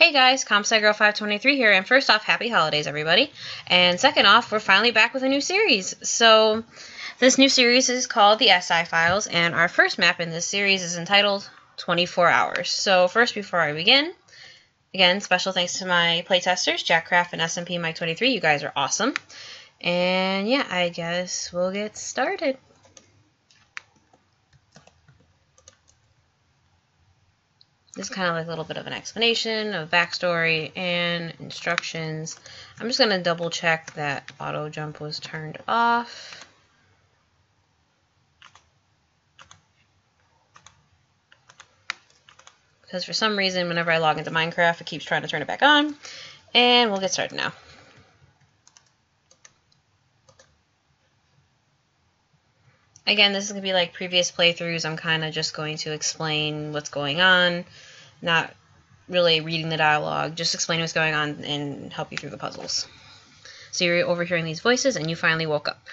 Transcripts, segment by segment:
Hey guys, CompSciGirl523 here, and first off, happy holidays everybody, and second off, we're finally back with a new series. So, this new series is called the SI Files, and our first map in this series is entitled 24 Hours. So first, before I begin, again, special thanks to my playtesters, JackCraft and SMP Mike23, you guys are awesome. And yeah, I guess we'll get started. This is kind of like a little bit of an explanation of backstory and instructions. I'm just going to double check that auto jump was turned off. Because for some reason, whenever I log into Minecraft, it keeps trying to turn it back on. And we'll get started now. Again, this is going to be like previous playthroughs. I'm kind of just going to explain what's going on, not really reading the dialogue, just explain what's going on and help you through the puzzles. So you're overhearing these voices and you finally woke up.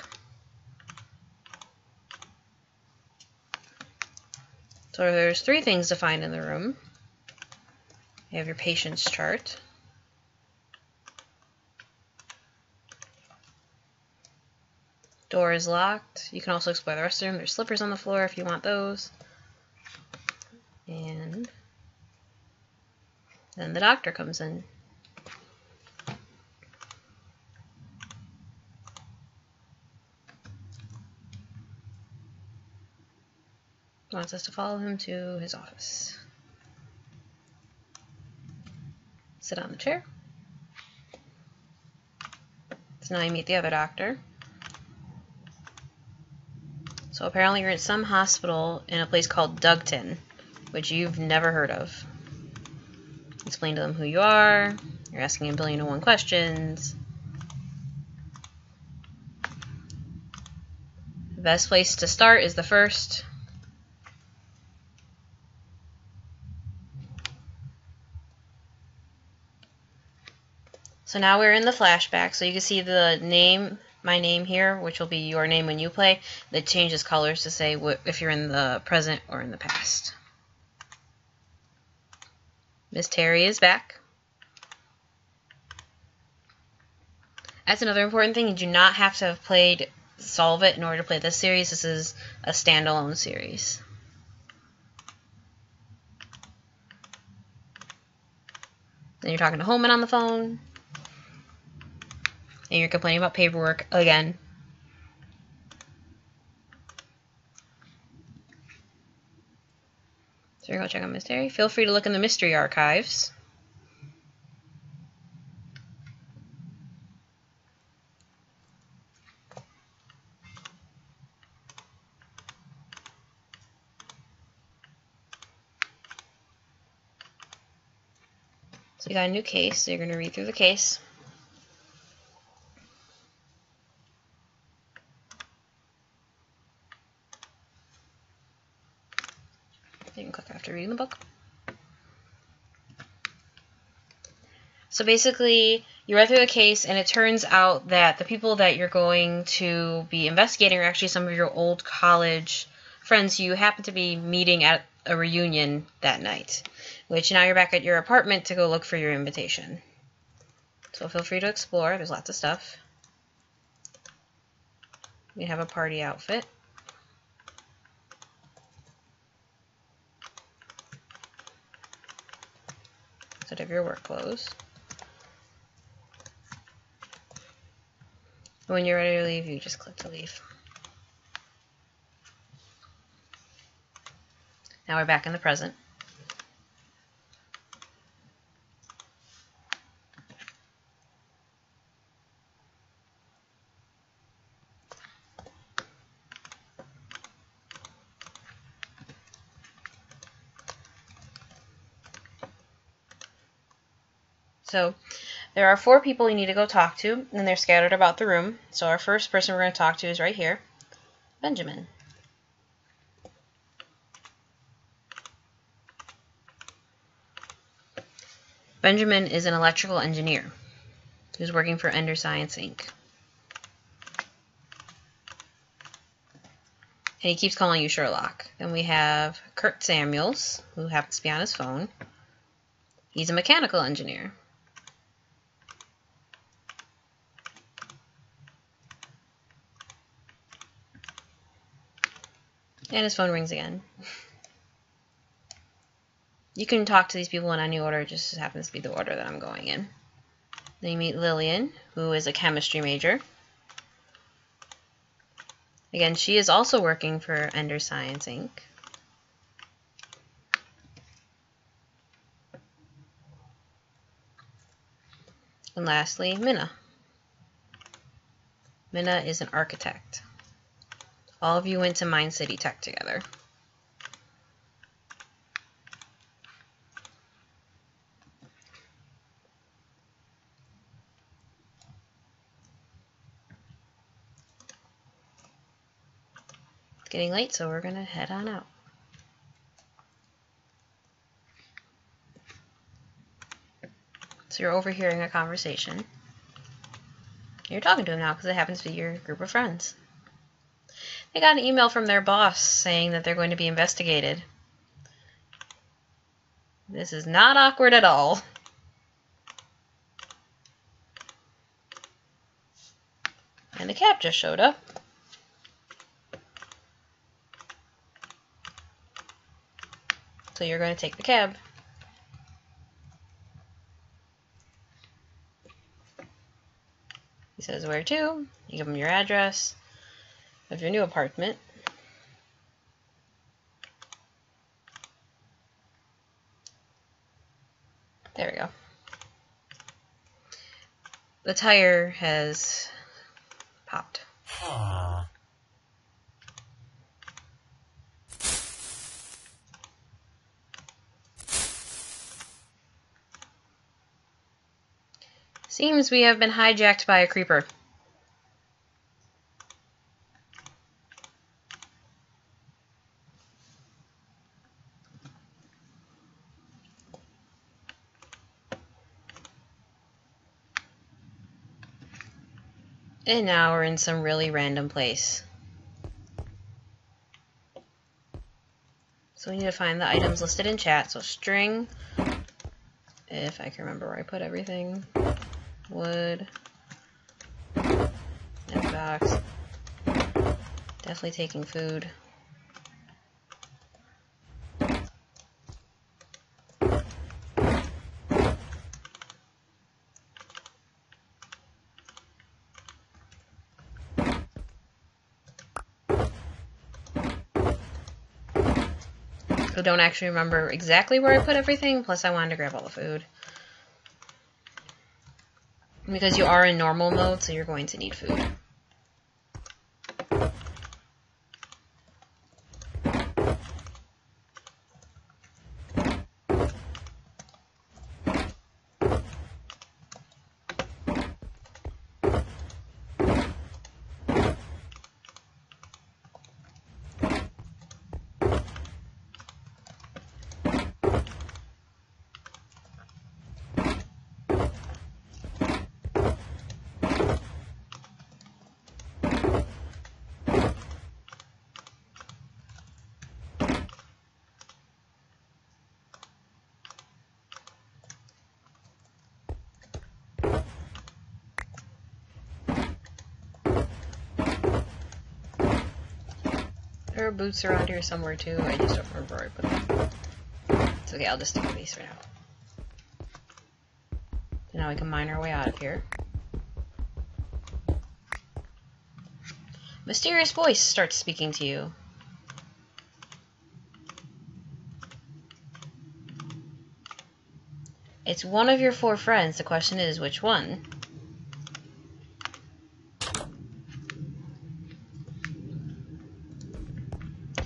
So there's 3 things to find in the room. You have your patience chart. Door is locked. You can also explore the rest of the room. There's slippers on the floor if you want those. And then the doctor comes in. Wants us to follow him to his office. Sit on the chair. So now you meet the other doctor. So apparently you're at some hospital in a place called Dugton, which you've never heard of. Explain to them who you are. You're asking a billion and one questions. The best place to start is the first. So now we're in the flashback, so you can see the name, my name here, which will be your name when you play, that changes colors to say if you're in the present or in the past. Miss Terry is back. That's another important thing. You do not have to have played Solve It in order to play this series. This is a standalone series. Then you're talking to Holman on the phone. And you're complaining about paperwork again. So you're going to check on Miss Terry. Feel free to look in the mystery archives. So you got a new case, so you're going to read through the case. You can click after reading the book. So basically, you read through the case, and it turns out that the people that you're going to be investigating are actually some of your old college friends you happen to be meeting at a reunion that night, which now you're back at your apartment to go look for your invitation. So feel free to explore. There's lots of stuff. We have a party outfit. Set of your work clothes. When you're ready to leave, you just click to leave. Now we're back in the present. So there are 4 people you need to go talk to, and they're scattered about the room. So our first person we're going to talk to is right here, Benjamin. Benjamin is an electrical engineer who's working for Ender Science Inc. And he keeps calling you Sherlock. Then we have Kurt Samuels, who happens to be on his phone. He's a mechanical engineer. And his phone rings again. You can talk to these people in any order, it just happens to be the order that I'm going in. Then you meet Lillian, who is a chemistry major. Again, she is also working for Ender Science Inc. And lastly, Minna. Minna is an architect. All of you went to Mine City Tech together. It's getting late, so we're gonna head on out. So you're overhearing a conversation. You're talking to him now because it happens to be your group of friends. They got an email from their boss saying that they're going to be investigated. This is not awkward at all. And the cab just showed up. So you're going to take the cab. He says where to. You give him your address of your new apartment. There we go. The tire has popped. Seems we have been hijacked by a creeper. And now we're in some really random place. So we need to find the items listed in chat. So string, if I can remember where I put everything, wood, and box, definitely taking food. I don't actually remember exactly where I put everything, plus I wanted to grab all the food. Because you are in normal mode, so you're going to need food. There are boots around here somewhere too. I just don't remember where I put them. It's okay, I'll just stick with these for now. So now we can mine our way out of here. Mysterious voice starts speaking to you. It's one of your 4 friends. The question is, which one?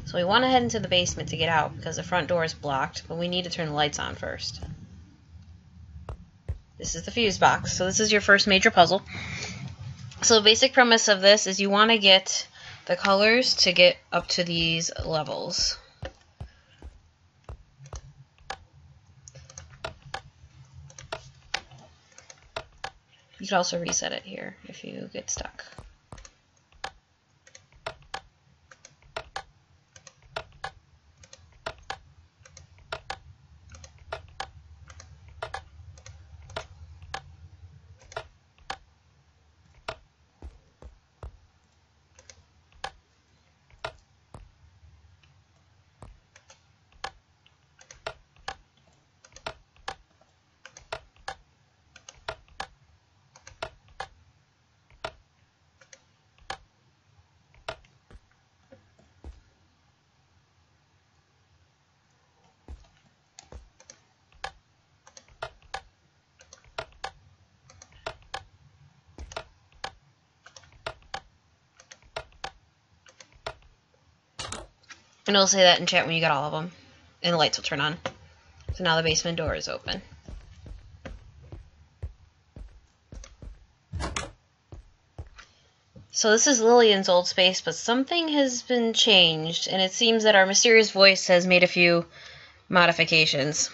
So we want to head into the basement to get out because the front door is blocked, but we need to turn the lights on first. This is the fuse box. So this is your first major puzzle. So the basic premise of this is you want to get the colors to get up to these levels. You can also reset it here if you get stuck. And it'll say that in chat when you got all of them. And the lights will turn on. So now the basement door is open. So this is Lillian's old space, but something has been changed, and it seems that our mysterious voice has made a few modifications.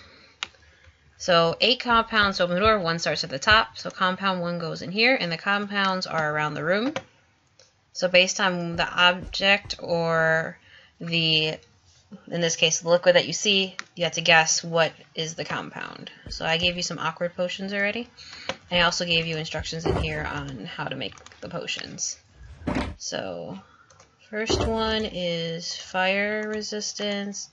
So 8 compounds open the door, 1 starts at the top, so compound 1 goes in here, and the compounds are around the room. So based on the object or the, in this case, the liquid that you see, you have to guess what is the compound. So I gave you some awkward potions already, and I also gave you instructions in here on how to make the potions. So, first one is fire resistance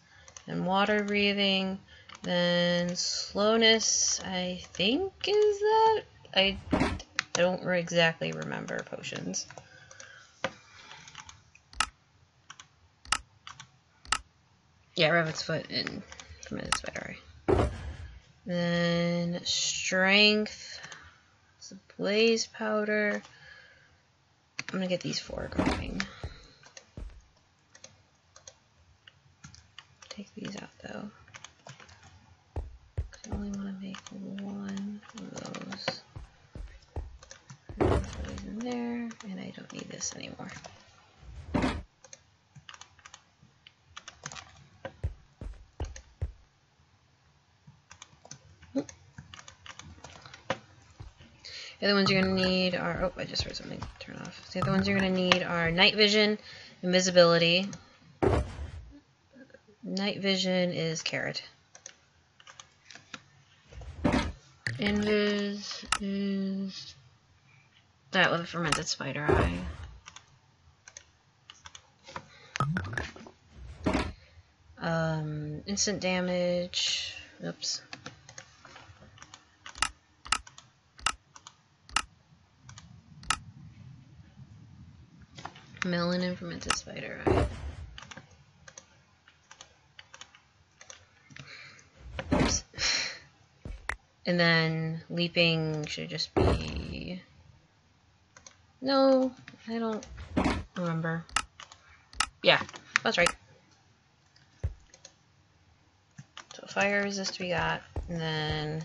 and water breathing. Then slowness, I think, is that? I don't exactly remember potions. Yeah, rabbit's foot and fermented spider eye. Then strength, blaze powder. I'm gonna get these 4 going. Take these out though. I only want to make 1 of those. Put those in there, and I don't need this anymore. The other ones you're going to need are, oh, I just heard something turn off. The other ones you're going to need are night vision, invisibility. Night vision is carrot. Invis is that with a fermented spider eye. Instant damage. Oops. Melon and fermented spider eye. Oops. And then leaping should just be... No, I don't remember. Yeah, that's right. So fire resist we got, and then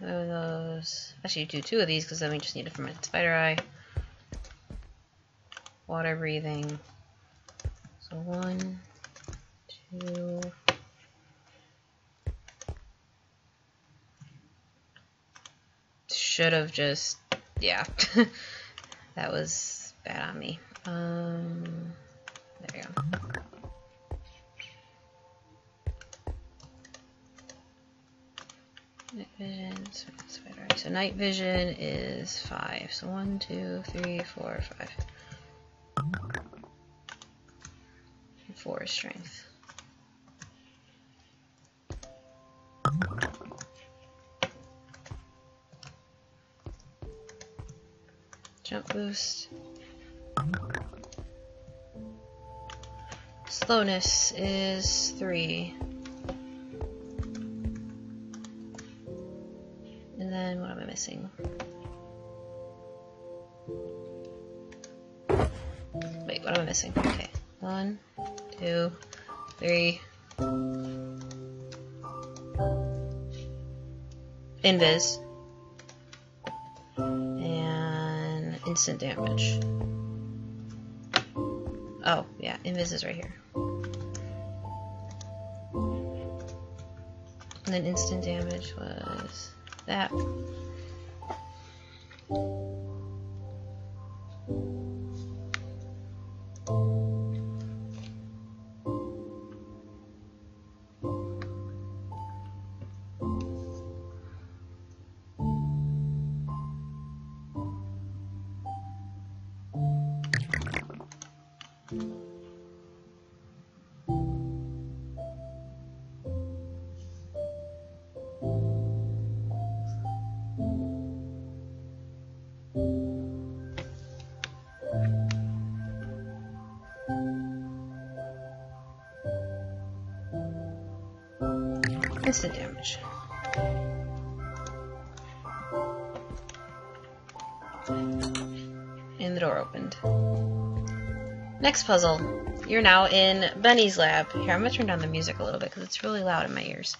those... Actually, do 2 of these because then we just need a fermented spider eye. Water breathing. So 1, 2. Should have just, yeah. That was bad on me. There you go. Night vision, spider eye. So night vision is 5. So 1, 2, 3, 4, 5. 4 is strength. Jump boost. Slowness is 3. And then what am I missing? Wait, what am I missing? Okay. 1, 2, 3. Invis. And instant damage. Oh, yeah, Invis is right here. And then instant damage was that. Instant damage. And the door opened. Next puzzle. You're now in Benny's lab. Here, I'm going to turn down the music a little bit because it's really loud in my ears.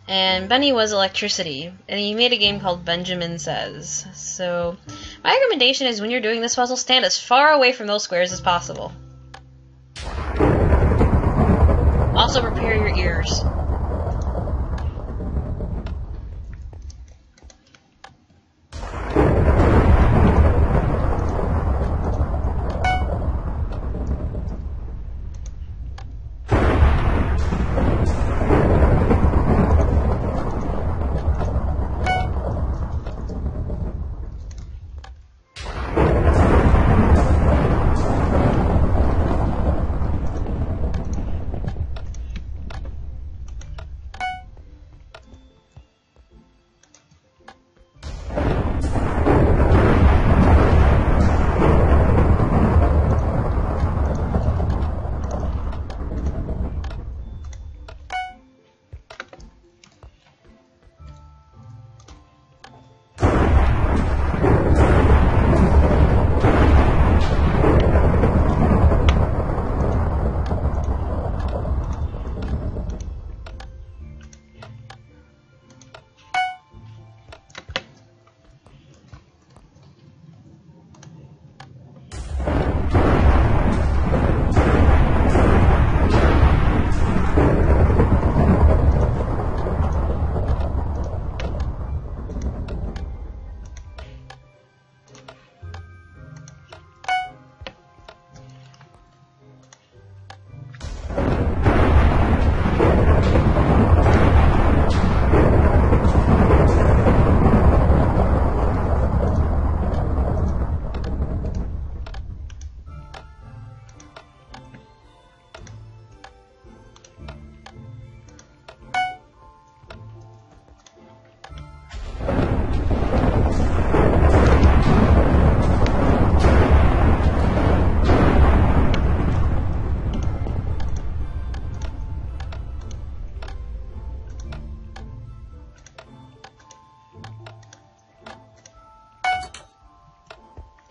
And Benny was electricity, and he made a game called Benjamin Says. So, my recommendation is when you're doing this puzzle, stand as far away from those squares as possible. Also, prepare your ears.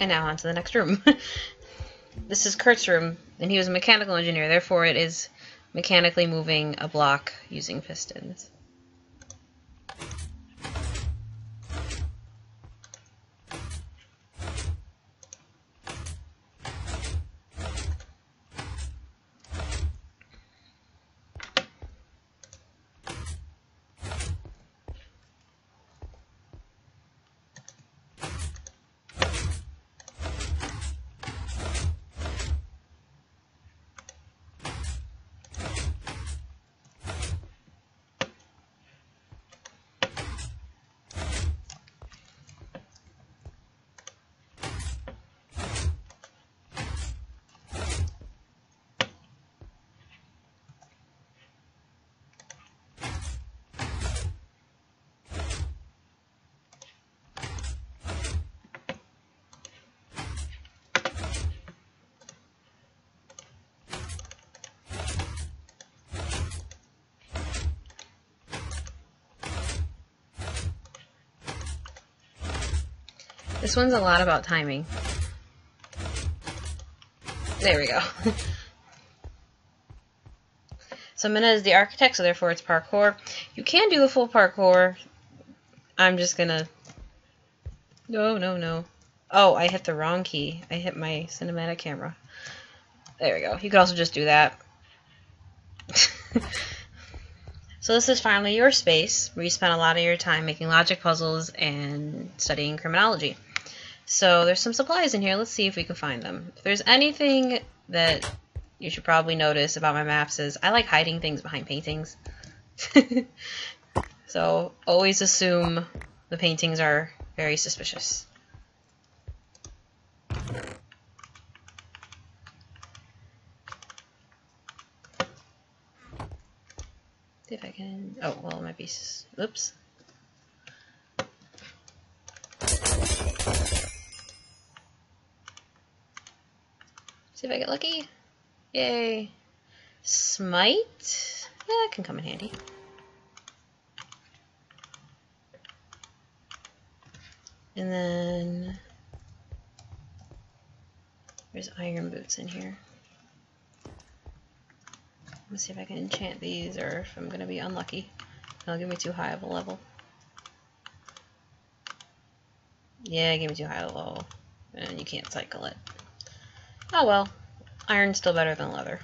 And now on to the next room. This is Kurt's room, and he was a mechanical engineer, therefore it is mechanically moving a block using pistons. This one's a lot about timing. There we go. So Minna is the architect, so therefore it's parkour. You can do the full parkour. I'm just gonna... No. Oh, I hit the wrong key. I hit my cinematic camera. There we go. You could also just do that. So this is finally your space, where you spend a lot of your time making logic puzzles and studying criminology. So there's some supplies in here. Let's see if we can find them. If there's anything that you should probably notice about my maps is I like hiding things behind paintings. So always assume the paintings are very suspicious. See if I can... Oh, well, it might be... Oops. See if I get lucky. Yay. Smite? Yeah, that can come in handy. And then there's iron boots in here. Let's see if I can enchant these or if I'm going to be unlucky. It'll give me too high of a level. Yeah, give me too high of a level. And you can't cycle it. Oh well. Iron's still better than leather.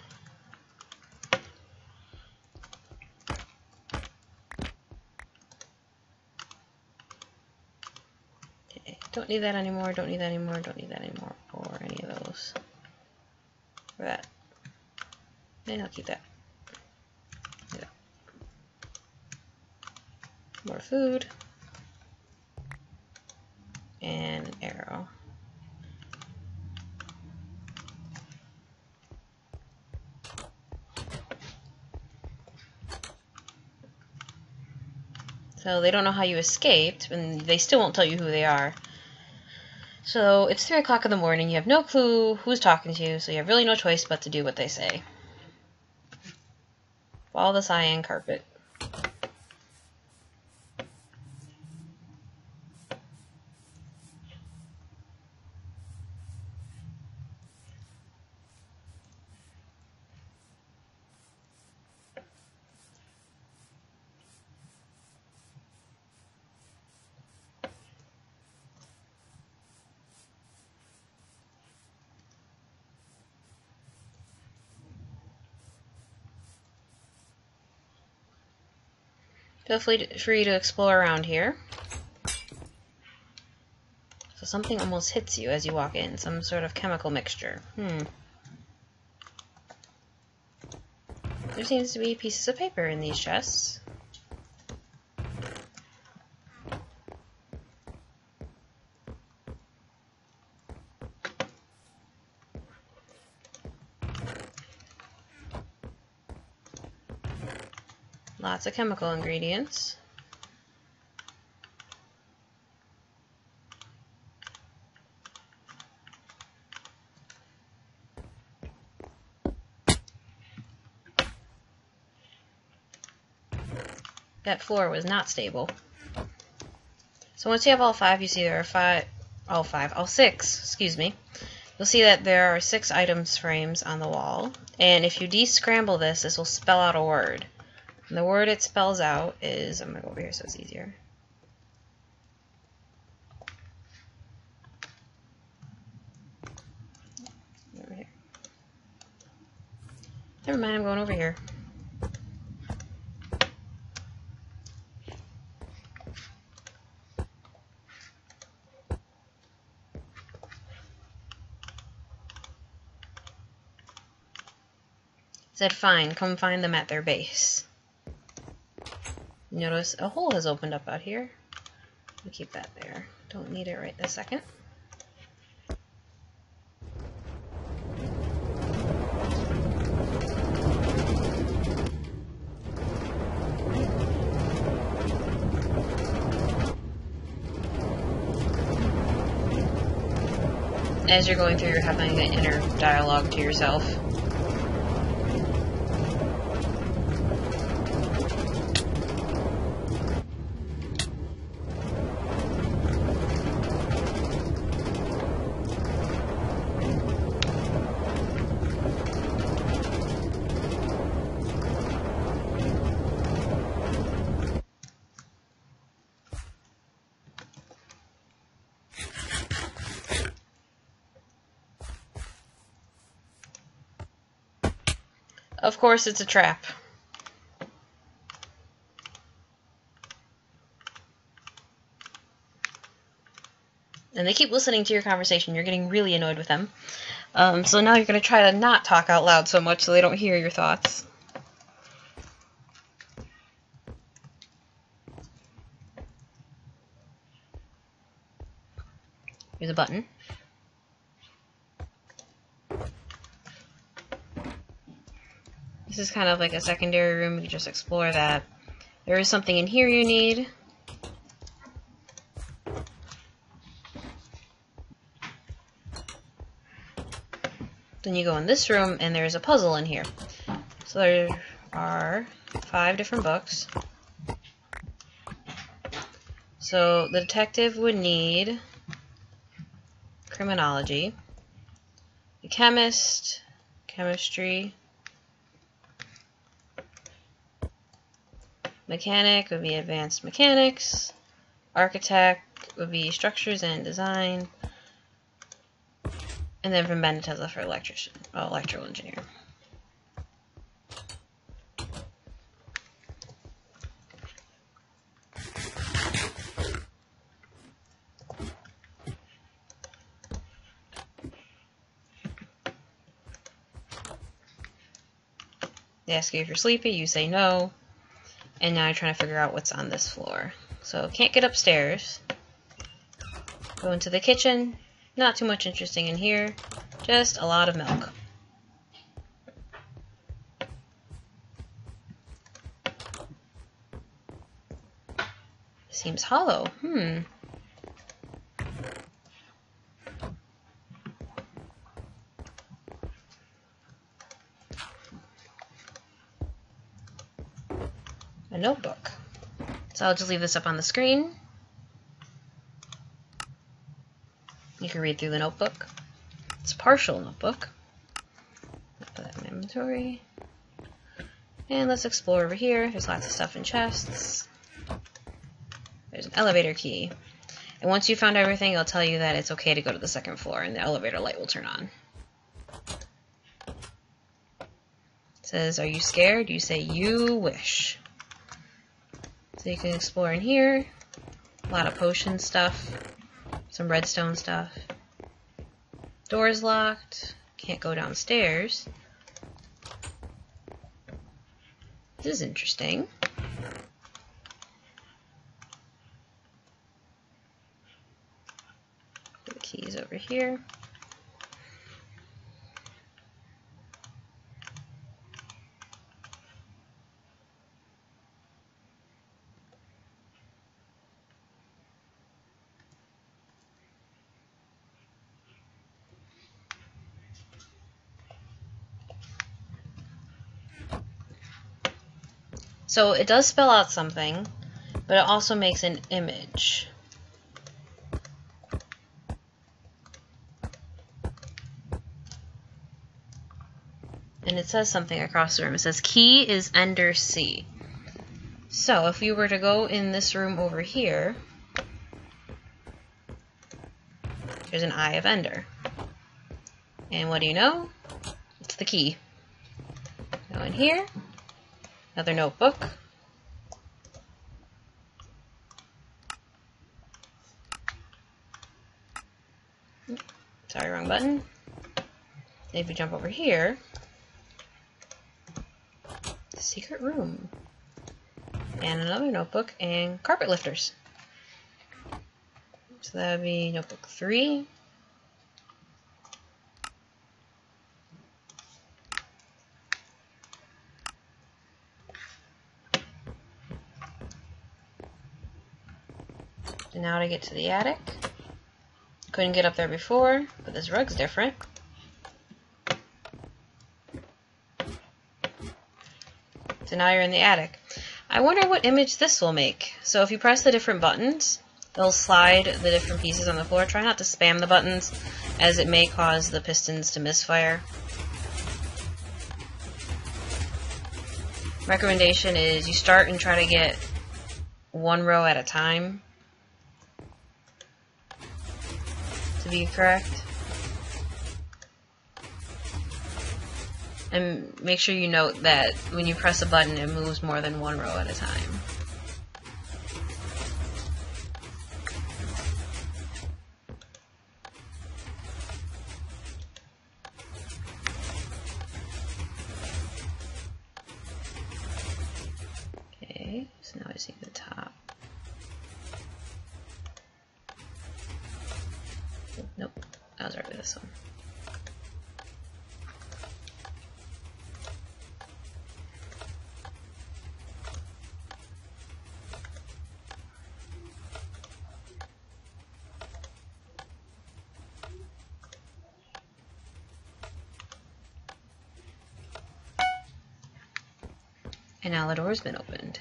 Okay, don't need that anymore, don't need that anymore, don't need that anymore, or any of those. Or that. And I'll keep that. Yeah. More food. And an arrow. So they don't know how you escaped, and they still won't tell you who they are. So it's 3 o'clock in the morning, you have no clue who's talking to you, so you have really no choice but to do what they say. Follow the cyan carpet. Feel free to explore around here. So something almost hits you as you walk in, some sort of chemical mixture. There seems to be pieces of paper in these chests. Lots of chemical ingredients. That floor was not stable. So once you have all 5, you see there are all 6, excuse me. You'll see that there are 6 items frames on the wall. And if you descramble this, this will spell out a word. And the word it spells out is, I'm going to go over here so it's easier. Over here. Never mind, I'm going over here. It said, fine, come find them at their base. Notice a hole has opened up out here. We'll keep that there. Don't need it right this second. As you're going through, you're having an inner dialogue to yourself. Of course, it's a trap. And they keep listening to your conversation. You're getting really annoyed with them. So now you're going to try to not talk out loud so much so they don't hear your thoughts. Here's a button. This is kind of like a secondary room. You can just explore that. There is something in here you need. Then you go in this room, and there's a puzzle in here. So there are 5 different books. So the detective would need criminology, the chemist, chemistry, mechanic would be advanced mechanics, architect would be structures and design, and then from Benetezza for electrical engineer. They ask you if you're sleepy, you say no, and now you're trying to figure out what's on this floor. So can't get upstairs. Go into the kitchen. Not too much interesting in here, just a lot of milk. Seems hollow. A notebook. So I'll just leave this up on the screen. You can read through the notebook. It's a partial notebook. Put that in my inventory. And let's explore over here. There's lots of stuff in chests. There's an elevator key. And once you've found everything, it'll tell you that it's okay to go to the second floor and the elevator light will turn on. It says, are you scared? You say, you wish. So you can explore in here. A lot of potion stuff. Some redstone stuff. Door's locked. Can't go downstairs. This is interesting. Put the keys over here. So it does spell out something, but it also makes an image. And it says something across the room. It says key is Ender C. So if you were to go in this room over here, there's an Eye of Ender. And what do you know? It's the key. Go in here. Another notebook. Sorry, wrong button. If you jump over here, the secret room. And another notebook and carpet lifters. So that would be notebook 3. And now to get to the attic. Couldn't get up there before, but this rug's different. So now you're in the attic. I wonder what image this will make. So if you press the different buttons, they'll slide the different pieces on the floor. Try not to spam the buttons, as it may cause the pistons to misfire. Recommendation is you start and try to get one row at a time to be correct. And make sure you note that when you press a button, it moves more than one row at a time. Okay, so now I see the top. Nope, that was already this one. And now the door's been opened.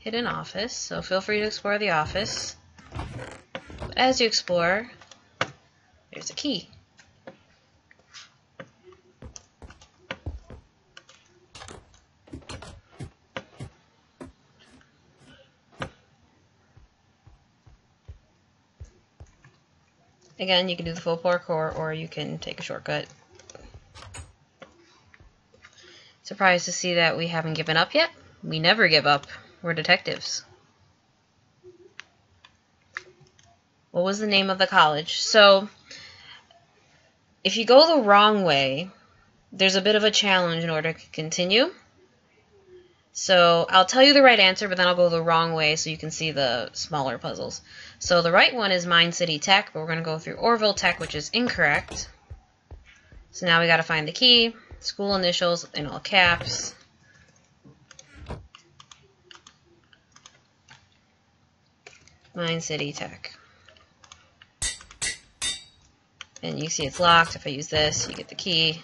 hidden office, so feel free to explore the office. But as you explore, there's a key. Again, you can do the full parkour, or you can take a shortcut. Surprised to see that we haven't given up yet? We never give up. We're detectives. What was the name of the college? So, if you go the wrong way, there's a bit of a challenge in order to continue. So, I'll tell you the right answer, but then I'll go the wrong way so you can see the smaller puzzles. So, the right one is Mine City Tech, but we're going to go through Orville Tech, which is incorrect. So now we got to find the key, school initials in all caps. Mine City Tech. And you see it's locked. If I use this, you get the key.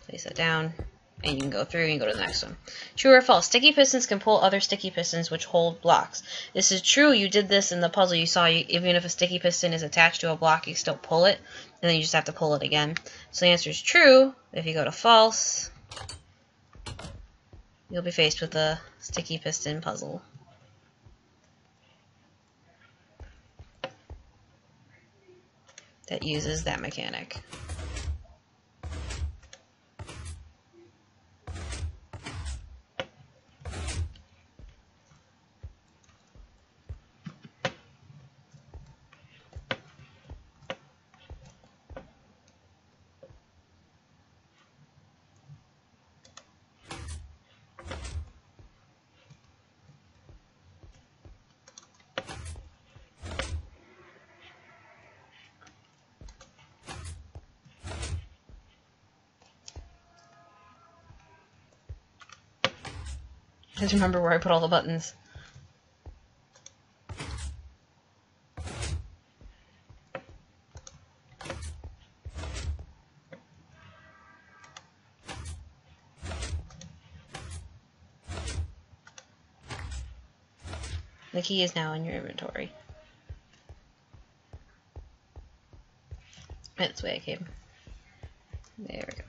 Place that down. And you can go through and go to the next one. True or false? Sticky pistons can pull other sticky pistons which hold blocks. This is true. You did this in the puzzle. You saw even if a sticky piston is attached to a block, you still pull it. And then you just have to pull it again. So the answer is true. If you go to false, you'll be faced with a sticky piston puzzle. That uses that mechanic. Just remember where I put all the buttons. The key is now in your inventory. That's the way it came. There we go.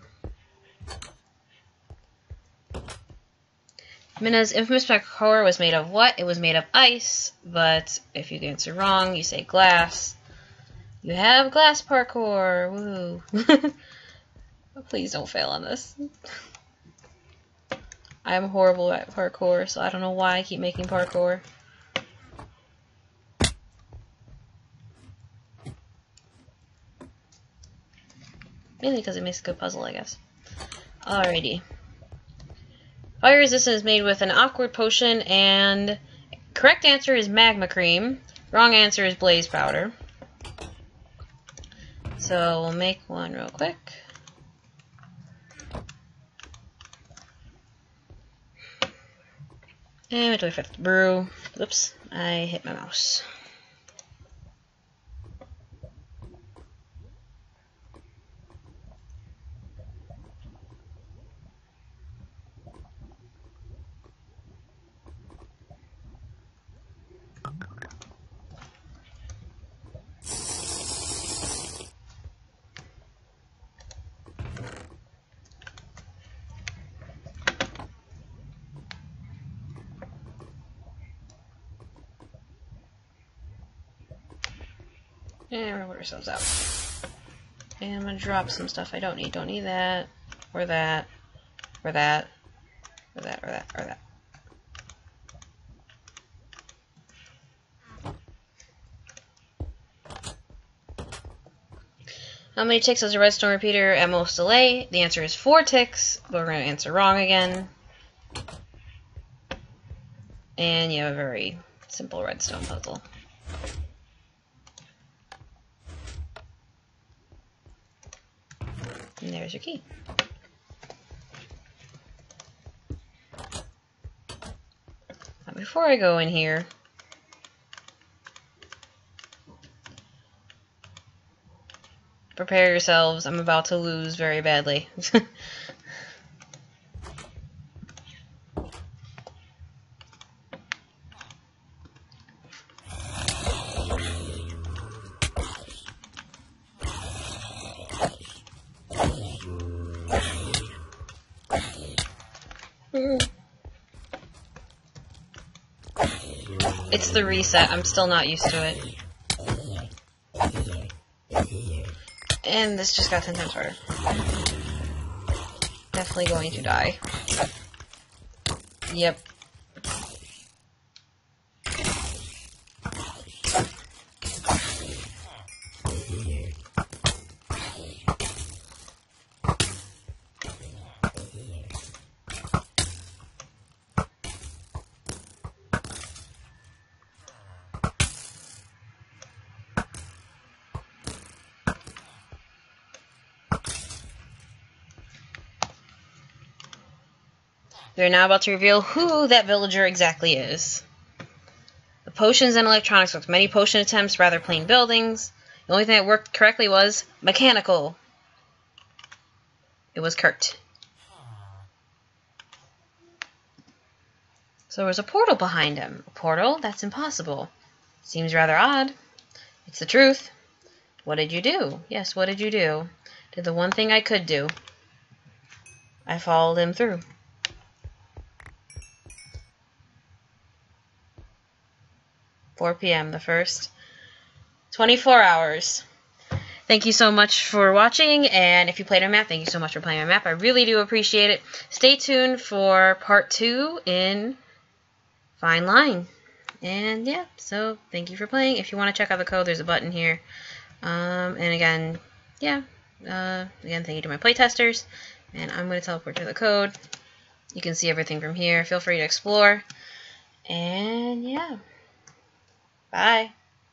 Minna's infamous parkour was made of what? It was made of ice, but if you answer wrong, you say glass. You have glass parkour. Woo. Please don't fail on this. I'm horrible at parkour, so I don't know why I keep making parkour. Mainly because it makes a good puzzle, I guess. Alrighty. Fire resistant is made with an awkward potion, and correct answer is magma cream. Wrong answer is blaze powder. So we'll make one real quick. And we do have to brew. Oops, I hit my mouse. And we'll put ourselves out. And I'm going to drop some stuff I don't need. Don't need that, or that, or that, or that, or that, or that. How many ticks does a redstone repeater at most delay? The answer is 4 ticks, but we're going to answer wrong again. And you have a very simple redstone puzzle. And there's your key. Now, before I go in here, prepare yourselves. I'm about to lose very badly. It's the reset. I'm still not used to it. And this just got 10 times harder. Definitely going to die. Yep. They're now about to reveal who that villager exactly is. The potions and electronics looked many potion attempts, rather plain buildings. The only thing that worked correctly was mechanical. It was Kurt. So there was a portal behind him. A portal? That's impossible. Seems rather odd. It's the truth. What did you do? Yes, what did you do? Did the one thing I could do. I followed him through. 4 p.m. the first 24 hours. Thank you so much for watching, and if you played my map, thank you so much for playing my map. I really do appreciate it. Stay tuned for part 2 in Fine Line. And yeah, so thank you for playing. If you want to check out the code, there's a button here. And again, yeah. Again, thank you to my playtesters. And I'm going to teleport to the code. You can see everything from here. Feel free to explore. And yeah. Bye.